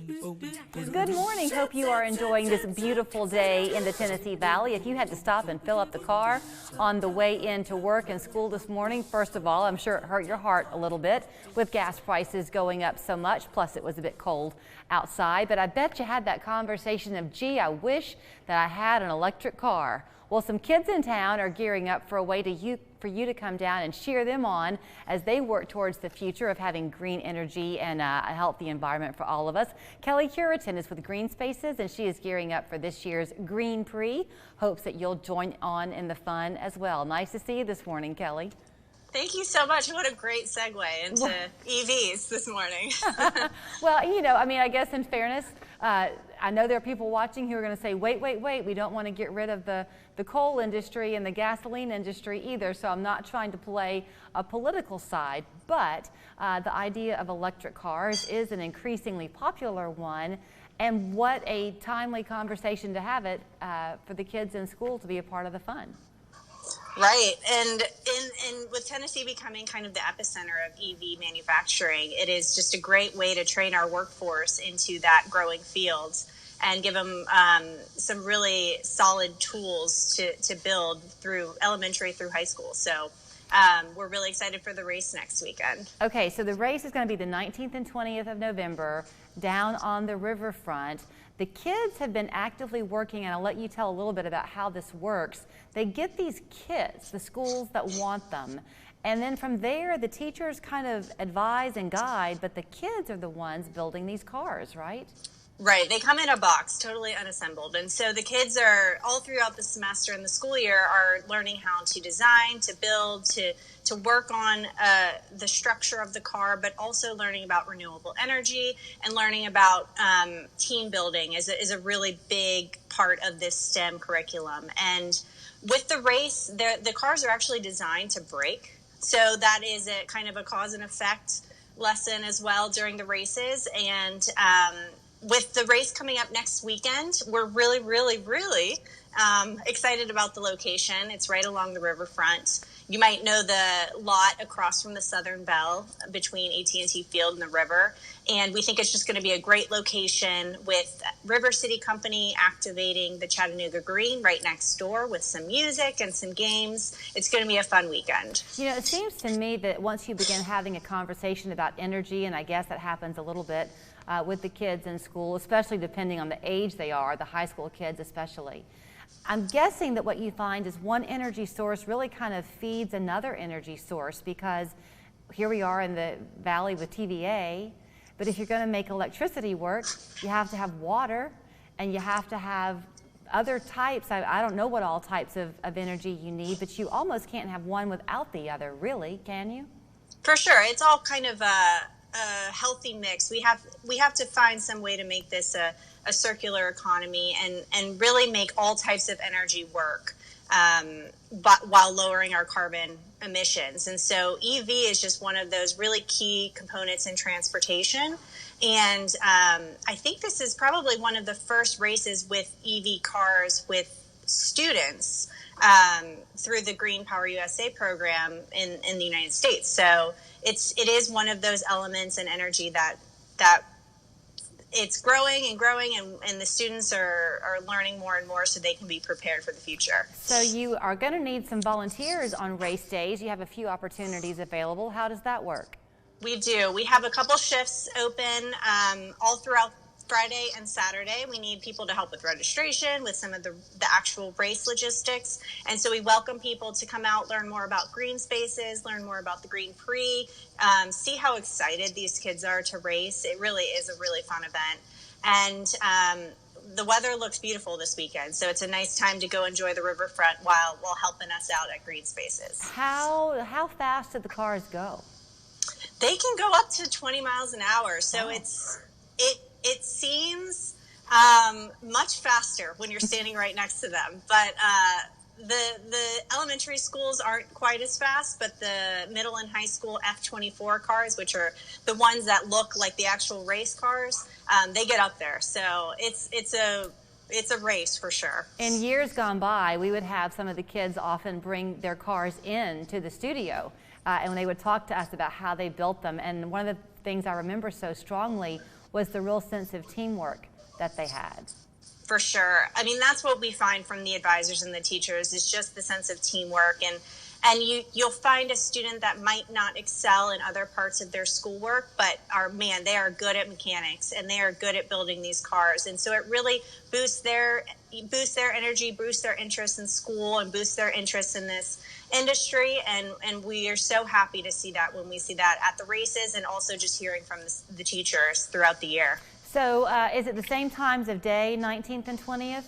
Good morning. Hope you are enjoying this beautiful day in the Tennessee Valley. If you had to stop and fill up the car on the way into work and school this morning, first of all, I'm sure it hurt your heart a little bit with gas prices going up so much. Plus, it was a bit cold outside. But I bet you had that conversation of, gee, I wish that I had an electric car. Well, some kids in town are gearing up for a way for you to come down and cheer them on as they work towards the future of having green energy and a healthy environment for all of us. Kelly Curitan is with Green Spaces, and she is gearing up for this year's Green Prix. Hopes that you'll join on in the fun as well. Nice to see you this morning, Kelly. Thank you so much. What a great segue into EVs this morning. Well, you know, I mean, I guess in fairness, I know there are people watching who are going to say, wait, we don't want to get rid of the coal industry and the gasoline industry either, so I'm not trying to play a political side, but the idea of electric cars is an increasingly popular one, and what a timely conversation to have it for the kids in school to be a part of the fun. Right, and with Tennessee becoming kind of the epicenter of EV manufacturing, it is just a great way to train our workforce into that growing field and give them some really solid tools to build through elementary through high school. So we're really excited for the race next weekend. Okay, so the race is going to be the 19th and 20th of November down on the riverfront. The kids have been actively working, and I'll let you tell a little bit about how this works. They get these kits, the schools that want them, and then from there the teachers kind of advise and guide, but the kids are the ones building these cars, right? Right. They come in a box, totally unassembled. And so the kids are all throughout the semester and the school year are learning how to design, to build, to work on the structure of the car, but also learning about renewable energy and learning about team building is a really big part of this STEM curriculum. And with the race, the cars are actually designed to brake. So that is a kind of a cause and effect lesson as well during the races. And with the race coming up next weekend, we're really, really, really excited about the location. It's right along the riverfront. You might know the lot across from the Southern Bell between AT&T Field and the river. And we think it's just going to be a great location with River City Company activating the Chattanooga Green right next door with some music and some games. It's going to be a fun weekend. You know, it seems to me that once you begin having a conversation about energy, and I guess that happens a little bit with the kids in school, especially depending on the age they are, the high school kids especially. I'm guessing that what you find is one energy source really kind of feeds another energy source, because here we are in the valley with TVA, but if you're going to make electricity work, you have to have water and you have to have other types. I don't know what all types of energy you need, but you almost can't have one without the other, really, can you? For sure. It's all kind of a healthy mix. We have to find some way to make this a circular economy and really make all types of energy work, but while lowering our carbon emissions. And so EV is just one of those really key components in transportation. And I think this is probably one of the first races with EV cars with students through the Green Power USA program in the United States. So it is one of those elements in energy that it's growing and growing, and the students are learning more and more so they can be prepared for the future. So you are going to need some volunteers on race days. You have a few opportunities available. How does that work? We do. We have a couple shifts open all throughout Friday and Saturday. We need people to help with registration, with some of the actual race logistics. And so we welcome people to come out, learn more about Green Spaces, learn more about the Green Prix, see how excited these kids are to race. It really is a really fun event. And the weather looks beautiful this weekend, so it's a nice time to go enjoy the riverfront while helping us out at Green Spaces. How fast do the cars go? They can go up to 20 miles an hour. So it seems much faster when you're standing right next to them. But the elementary schools aren't quite as fast, but the middle and high school F24 cars, which are the ones that look like the actual race cars, they get up there. So it's a race for sure. In years gone by, we would have some of the kids often bring their cars in to the studio, and they would talk to us about how they built them. And one of the things I remember so strongly was the real sense of teamwork that they had. For sure. I mean, that's what we find from the advisors and the teachers is just the sense of teamwork. And you'll find a student that might not excel in other parts of their schoolwork, but they are good at mechanics and they are good at building these cars. And so it really boosts their energy, boosts their interest in school, and boosts their interest in this industry. And we are so happy to see that when we see that at the races, and also just hearing from the teachers throughout the year. So is it the same times of day, 19th and 20th?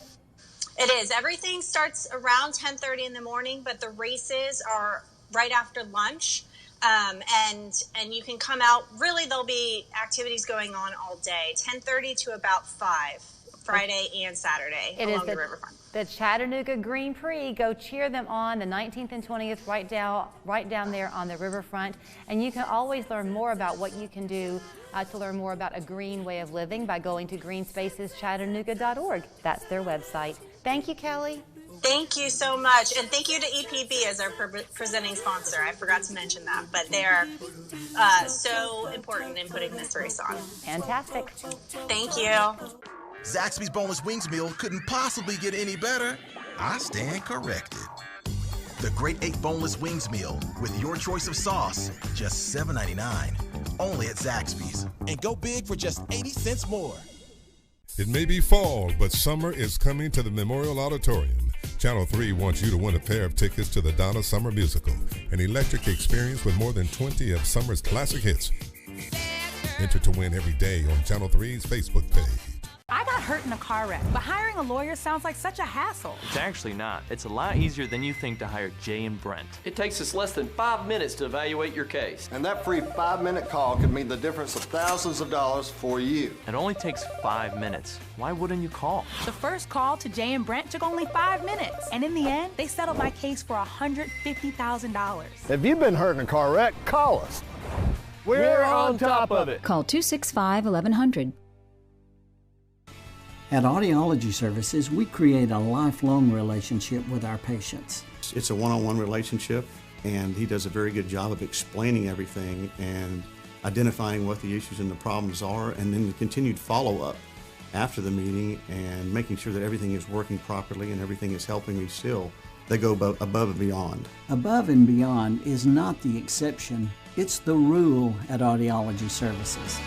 It is. Everything starts around 10:30 in the morning, but the races are right after lunch. And you can come out. Really, there'll be activities going on all day, 10:30 to about 5, Friday and Saturday along the riverfront. The Chattanooga Green Prix. Go cheer them on the 19th and 20th right down there on the riverfront. And you can always learn more about what you can do to learn more about a green way of living by going to greenspaceschattanooga.org. That's their website. Thank you, Kelly. Thank you so much. And thank you to EPB as our presenting sponsor. I forgot to mention that, but they are so important in putting this race on. Fantastic. Thank you. Zaxby's Boneless Wings Meal couldn't possibly get any better. I stand corrected. The Great 8 Boneless Wings Meal with your choice of sauce, just $7.99. Only at Zaxby's. And go big for just 80 cents more. It may be fall, but summer is coming to the Memorial Auditorium. Channel 3 wants you to win a pair of tickets to the Donna Summer Musical, an electric experience with more than 20 of summer's classic hits. Enter to win every day on Channel 3's Facebook page. I got hurt in a car wreck, but hiring a lawyer sounds like such a hassle. It's actually not. It's a lot easier than you think to hire Jay and Brent. It takes us less than 5 minutes to evaluate your case. And that free 5-minute call could mean the difference of thousands of dollars for you. It only takes 5 minutes. Why wouldn't you call? The first call to Jay and Brent took only 5 minutes. And in the end, they settled my case for $150,000. If you've been hurt in a car wreck, call us. We're on top of it. Call 265-1100. At Audiology Services, we create a lifelong relationship with our patients. It's a one-on-one relationship, and he does a very good job of explaining everything and identifying what the issues and the problems are, and then the continued follow-up after the meeting and making sure that everything is working properly and everything is helping me still. They go above and beyond. Above and beyond is not the exception, it's the rule at Audiology Services.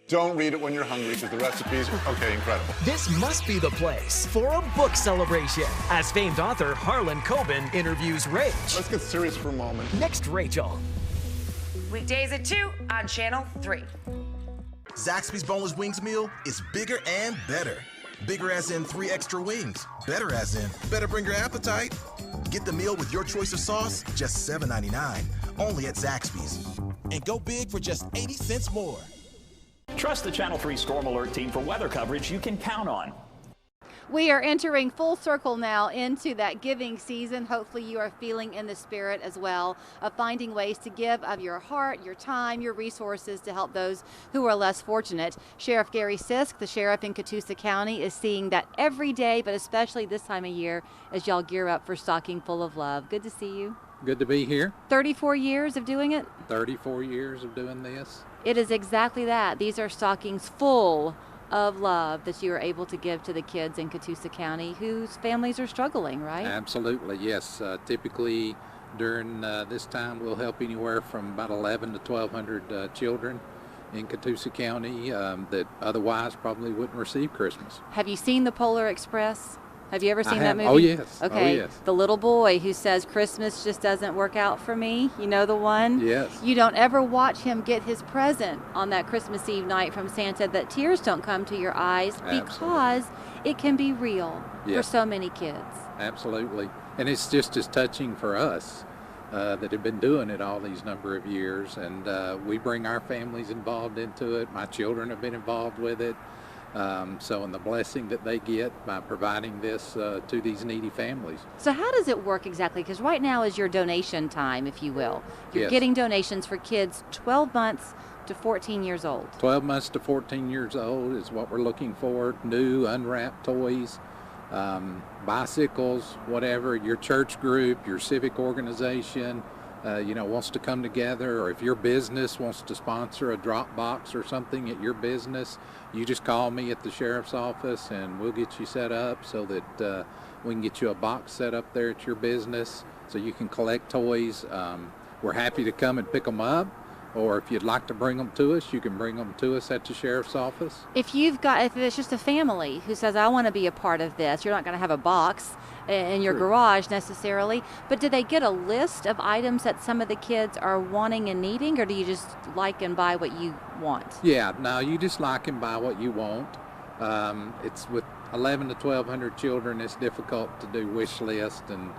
Don't read it when you're hungry because the recipe's, okay, incredible. This must be the place for a book celebration as famed author Harlan Coben interviews Rach. Let's get serious for a moment. Next, Rachel. Weekdays at 2 on Channel 3. Zaxby's Boneless Wings Meal is bigger and better. Bigger as in 3 extra wings. Better as in better bring your appetite. Get the meal with your choice of sauce, just $7.99. Only at Zaxby's. And go big for just 80 cents more. Trust the Channel 3 Storm Alert team for weather coverage you can count on. We are entering full circle now into that giving season. Hopefully you are feeling in the spirit as well of finding ways to give of your heart, your time, your resources to help those who are less fortunate. Sheriff Gary Sisk, the sheriff in Catoosa County, is seeing that every day, but especially this time of year as y'all gear up for Stocking Full of Love. Good to see you. Good to be here. 34 years of doing it? 34 years of doing this. It is exactly that. These are stockings full of love that you are able to give to the kids in Catoosa County whose families are struggling, right? Absolutely, yes. Typically during this time we'll help anywhere from about 11 to 1,200 children in Catoosa County that otherwise probably wouldn't receive Christmas. Have you seen the Polar Express? Have you ever seen that movie? Oh, yes. Okay. Oh, yes. The little boy who says, Christmas just doesn't work out for me. You know the one? Yes. You don't ever watch him get his present on that Christmas Eve night from Santa that tears don't come to your eyes because it can be real for so many kids. Absolutely. And it's just as touching for us that have been doing it all these number of years. And we bring our families involved into it. My children have been involved with it. So in the blessing that they get by providing this to these needy families. So how does it work exactly? Because right now is your donation time, if you will. You're getting donations for kids 12 months to 14 years old. 12 months to 14 years old is what we're looking for. New unwrapped toys, bicycles, whatever, your church group, your civic organization, wants to come together, or if your business wants to sponsor a drop box or something at your business, you just call me at the sheriff's office and we'll get you set up so that we can get you a box set up there at your business so you can collect toys. We're happy to come and pick them up, or if you'd like to bring them to us, you can bring them to us at the sheriff's office. If it's just a family who says, I want to be a part of this, you're not going to have a box in your garage necessarily, but do they get a list of items that some of the kids are wanting and needing, or do you just like and buy what you want? Yeah, no, you just like and buy what you want. It's with 11 to 1,200 children, it's difficult to do wish list and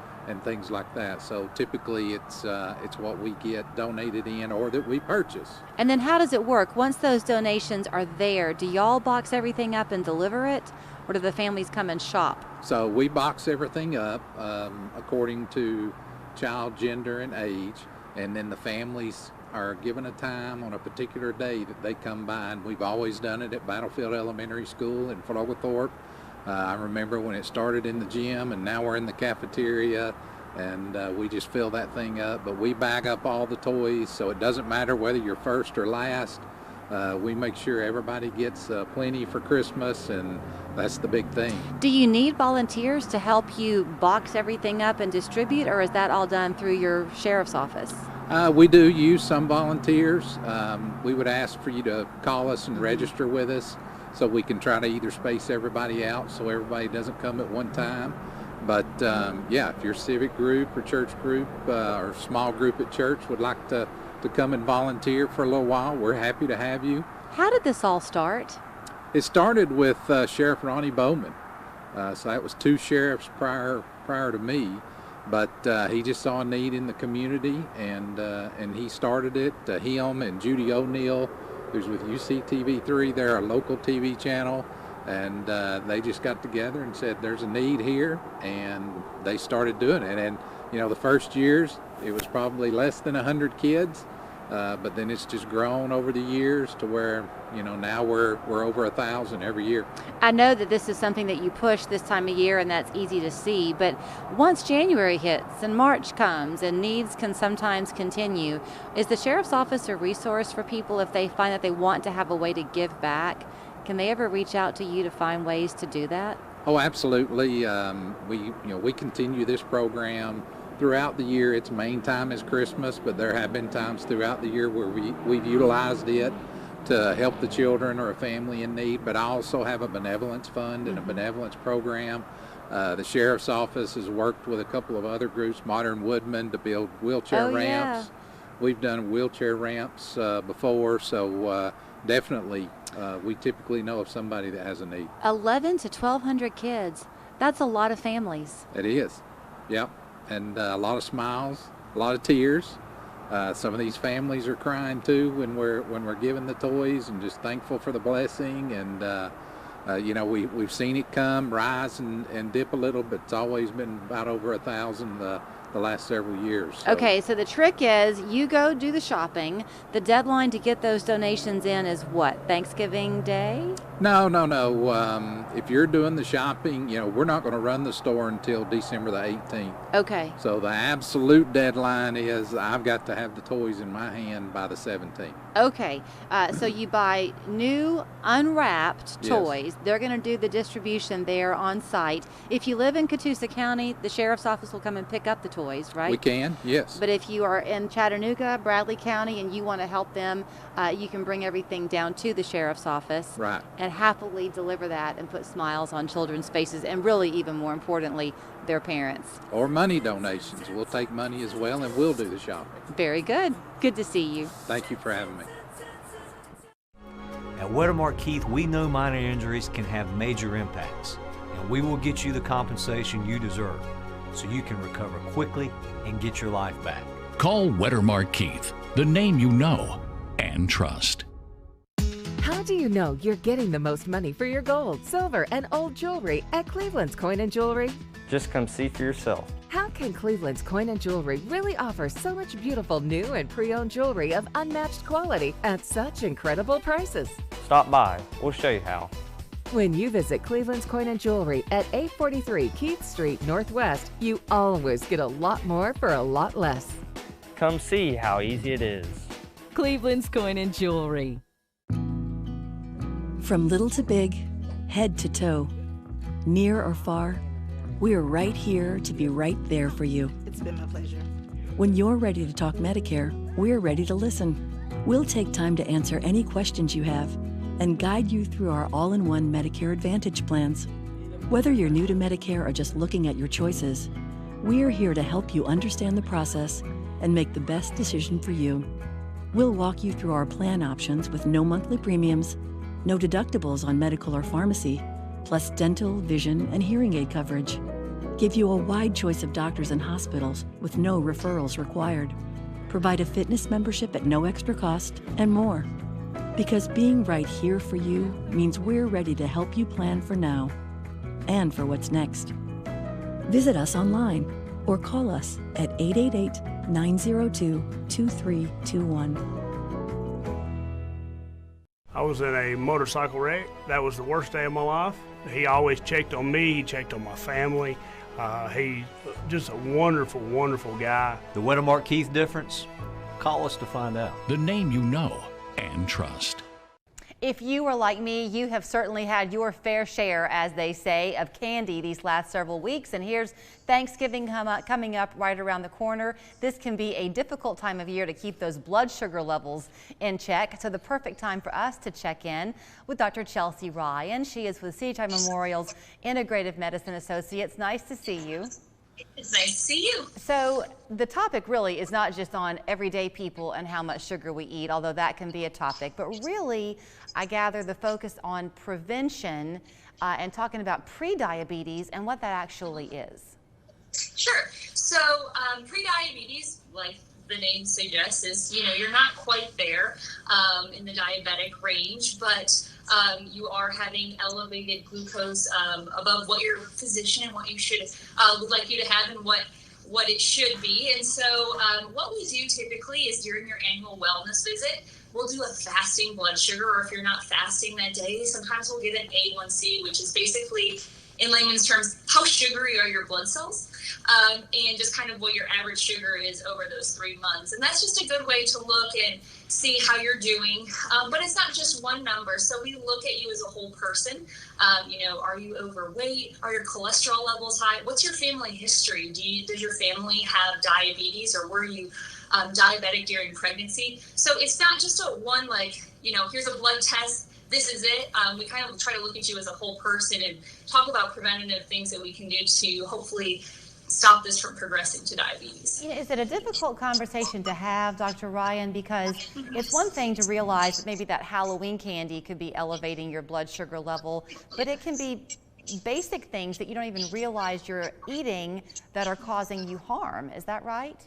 things like that. So typically it's what we get donated in or that we purchase. And then how does it work? Once those donations are there, do y'all box everything up and deliver it, or do the families come and shop? So we box everything up according to child, gender, and age, and then the families are given a time on a particular day that they come by, and we've always done it at Battlefield Elementary School in Flowthorpe. I remember when it started in the gym, and now we're in the cafeteria, and we just fill that thing up. But we bag up all the toys, so it doesn't matter whether you're first or last. We make sure everybody gets plenty for Christmas, and that's the big thing. Do you need volunteers to help you box everything up and distribute, or is that all done through your sheriff's office? We do use some volunteers. We would ask for you to call us and register with us, so we can try to either space everybody out so everybody doesn't come at one time. But yeah, if your civic group or church group or small group at church would like to come and volunteer for a little while, we're happy to have you. How did this all start? It started with Sheriff Ronnie Bowman. So that was 2 sheriffs prior to me. But he just saw a need in the community, and he started it. Him and Judy O'Neill, who's with UCTV3, they're a local TV channel, and they just got together and said there's a need here, and they started doing it. And the first years it was probably less than 100 kids, but then it's just grown over the years to where now we're over 1,000 every year. I know that this is something that you push this time of year, and that's easy to see, but once January hits and March comes and needs can sometimes continue, is the sheriff's office a resource for people if they find that they want to have a way to give back? Can they ever reach out to you to find ways to do that? Oh, absolutely. We continue this program throughout the year. Its main time is Christmas, but there have been times throughout the year where we've utilized it to help the children or a family in need. But I also have a benevolence fund and a benevolence program. The sheriff's office has worked with a couple of other groups, Modern Woodmen, to build wheelchair ramps. Yeah. We've done wheelchair ramps before, so definitely we typically know of somebody that has a need. 11 to 1,200 kids. That's a lot of families. It is. Yep. And a lot of smiles, a lot of tears. Some of these families are crying too when we're giving the toys, and just thankful for the blessing. And we've seen it rise and dip a little, but it's always been about over 1,000 the last several years. So. Okay, so the trick is you go do the shopping. The deadline to get those donations in is what, Thanksgiving Day? No. If you're doing the shopping, we're not going to run the store until December the 18th. Okay. So the absolute deadline is I've got to have the toys in my hand by the 17th. Okay, so you buy new unwrapped toys. Yes. They're going to do the distribution there on site. If you live in Catoosa County, the sheriff's office will come and pick up the toys, right? We can, yes. But if you are in Chattanooga, Bradley County, and you want to help them, you can bring everything down to the sheriff's office. Right. And happily deliver that and put smiles on children's faces, and really, even more importantly, their parents. Or money donations. We'll take money as well, and we'll do the shopping. Very good. Good to see you. Thank you for having me. At Wettermark Keith, we know minor injuries can have major impacts, and we will get you the compensation you deserve so you can recover quickly and get your life back. Call Wettermark Keith, the name you know and trust. How do you know you're getting the most money for your gold, silver, and old jewelry at Cleveland's Coin and Jewelry? Just come see for yourself. How can Cleveland's Coin and Jewelry really offer so much beautiful new and pre-owned jewelry of unmatched quality at such incredible prices? Stop by. We'll show you how. When you visit Cleveland's Coin and Jewelry at 843 Keith Street Northwest, you always get a lot more for a lot less. Come see how easy it is. Cleveland's Coin and Jewelry. From little to big, head to toe, near or far, we are right here to be right there for you. It's been my pleasure. When you're ready to talk Medicare, we're ready to listen. We'll take time to answer any questions you have and guide you through our all-in-one Medicare Advantage plans. Whether you're new to Medicare or just looking at your choices, we're here to help you understand the process and make the best decision for you. We'll walk you through our plan options with no monthly premiums, no deductibles on medical or pharmacy, plus dental, vision, and hearing aid coverage. Give you a wide choice of doctors and hospitals with no referrals required. Provide a fitness membership at no extra cost, and more. Because being right here for you means we're ready to help you plan for now and for what's next. Visit us online or call us at 888-902-2321. I was in a motorcycle wreck. That was the worst day of my life. He always checked on me. He checked on my family. He's just a wonderful, wonderful guy. The Wintermark Keith difference? Call us to find out. The name you know and trust. If you are like me, you have certainly had your fair share, as they say, of candy these last several weeks. And here's Thanksgiving coming up right around the corner. This can be a difficult time of year to keep those blood sugar levels in check. So the perfect time for us to check in with Dr. Chelsea Ryan. She is with CHI Memorial's Integrative Medicine Associates. Nice to see you. It's nice to see you. So the topic really is not just on everyday people and how much sugar we eat, although that can be a topic, but really I gather the focus on prevention and talking about prediabetes and what that actually is. Sure. So prediabetes, like the name suggests, is, you're not quite there in the diabetic range, but you are having elevated glucose above what your physician and what you should would like you to have and what it should be. And so what we do typically is during your annual wellness visit, we'll do a fasting blood sugar, or if you're not fasting that day, sometimes we'll get an A1C, which is basically, in layman's terms, how sugary are your blood cells, and just kind of what your average sugar is over those 3 months. And that's just a good way to look and see how you're doing. But it's not just one number. So we look at you as a whole person. Are you overweight? Are your cholesterol levels high? What's your family history? Does your family have diabetes, or were you diabetic during pregnancy? So it's not just a one, here's a blood test, this is it. We kind of try to look at you as a whole person and talk about preventative things that we can do to hopefully stop this from progressing to diabetes. Is it a difficult conversation to have, Dr. Ryan? Because it's one thing to realize that maybe that Halloween candy could be elevating your blood sugar level, but it can be basic things that you don't even realize you're eating that are causing you harm. Is that right?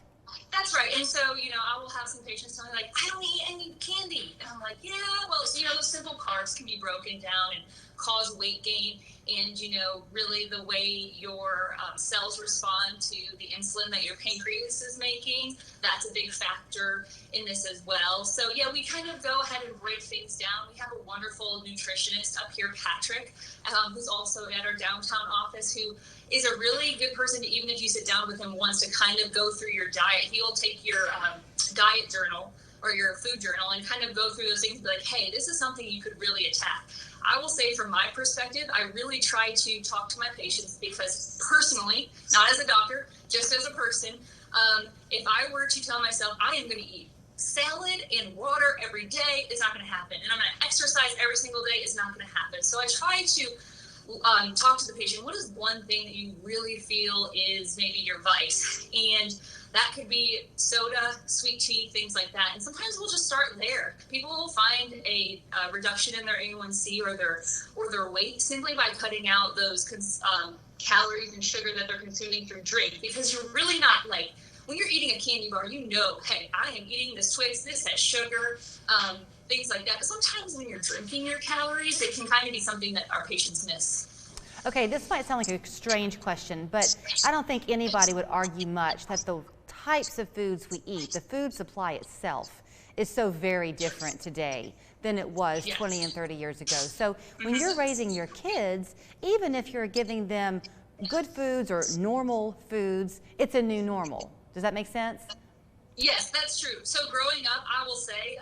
That's right. And so, I will have some patients tell me, I don't eat any candy. And I'm like, yeah, well, those simple carbs can be broken down and cause weight gain. And, really the way your cells respond to the insulin that your pancreas is making, that's a big factor in this as well. So, yeah, we kind of go ahead and break things down. We have a wonderful nutritionist up here, Patrick, who's also at our downtown office, who is a really good person to, even if you sit down with him once, to kind of go through your diet. He will take your diet journal or your food journal and kind of go through those things and be like, hey, this is something you could really attack. I will say from my perspective, I really try to talk to my patients because personally, not as a doctor, just as a person, if I were to tell myself I am going to eat salad and water every day, it's not going to happen. And I'm going to exercise every single day, it's not going to happen. So I try to talk to the patient. What is one thing that you really feel is maybe your vice? And that could be soda, sweet tea, things like that. And sometimes we'll just start there. People will find a reduction in their A1C or their weight simply by cutting out those calories and sugar that they're consuming through drink, because you're really not when you're eating a candy bar, hey, I am eating this Twix, this has sugar, things like that. But sometimes when you're drinking your calories, it can kind of be something that our patients miss. Okay, this might sound like a strange question, but I don't think anybody would argue much that the types of foods we eat, the food supply itself, is so very different today than it was 20 and 30 years ago. So when you're raising your kids, even if you're giving them good foods or normal foods, it's a new normal. Does that make sense? Yes, that's true. So growing up, I will say,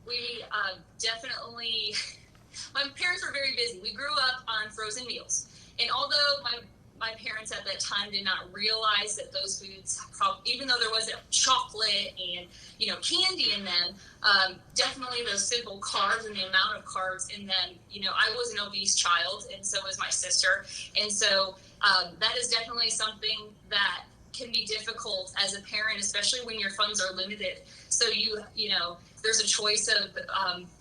we definitely, my parents were very busy. We grew up on frozen meals. And although my parents at that time did not realize that those foods, even though there was chocolate and, you know, candy in them, definitely those simple carbs and the amount of carbs in them, you know, I was an obese child and so was my sister. And so that is definitely something that can be difficult as a parent, especially when your funds are limited. So you know, there's a choice of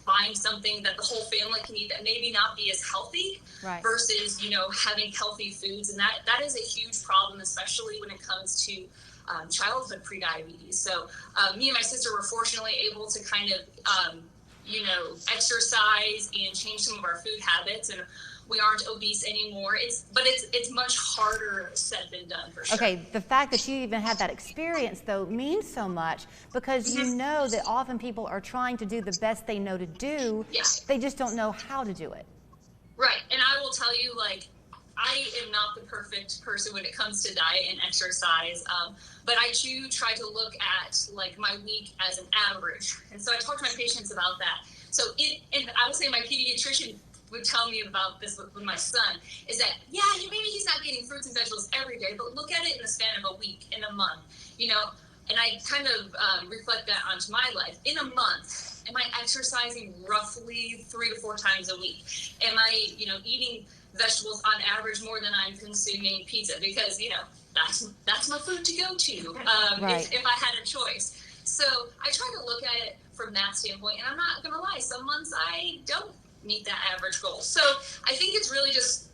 buying something that the whole family can eat that maybe not be as healthy, right, versus, you know, having healthy foods. And that is a huge problem, especially when it comes to childhood prediabetes. So me and my sister were fortunately able to kind of, you know, exercise and change some of our food habits, and we aren't obese anymore. It's much harder said than done, for sure. Okay, the fact that you even had that experience, though, means so much, because you know that often people are trying to do the best they know to do. Yes. They just don't know how to do it. Right, and I will tell you, like, I am not the perfect person when it comes to diet and exercise, but I do try to look at, like, my week as an average. And so I talk to my patients about that. So and I would say my pediatrician would tell me about this with my son, is that, yeah, maybe he's not getting fruits and vegetables every day, but look at it in the span of a week, in a month, you know, and I kind of reflect that onto my life. In a month, am I exercising roughly 3 to 4 times a week? Am I, you know, eating vegetables on average more than I'm consuming pizza? Because, you know, that's my food to go to, right, if I had a choice. So I try to look at it from that standpoint, and I'm not going to lie, some months I don't meet that average goal. So I think it's really just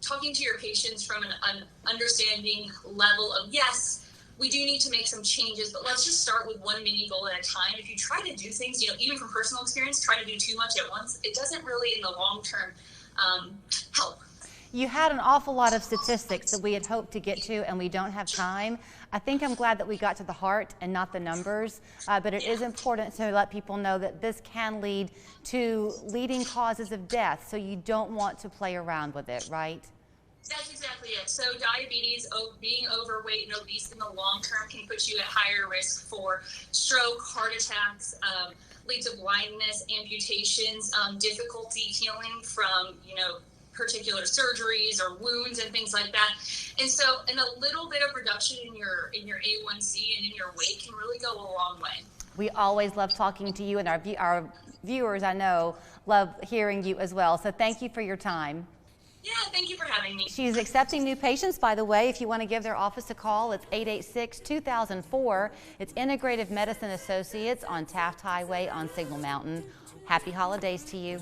talking to your patients from an understanding level of, yes, we do need to make some changes, but let's just start with one mini goal at a time. If you try to do things, you know, even from personal experience, try to do too much at once, it doesn't really in the long term help. You had an awful lot of statistics that we had hoped to get to, and we don't have time. I think I'm glad that we got to the heart and not the numbers, but it is important to let people know that this can lead to leading causes of death, so you don't want to play around with it, right? That's exactly it. So diabetes, being overweight and obese in the long term can put you at higher risk for stroke, heart attacks, lead to blindness, amputations, difficulty healing from, you know, particular surgeries or wounds and things like that. And so, and a little bit of reduction in your A1C and in your weight can really go a long way. We always love talking to you, and our viewers, I know, love hearing you as well. So thank you for your time. Yeah, thank you for having me. She's accepting new patients, by the way. If you want to give their office a call, it's 886-2004. It's Integrative Medicine Associates on Taft Highway on Signal Mountain. Happy holidays to you.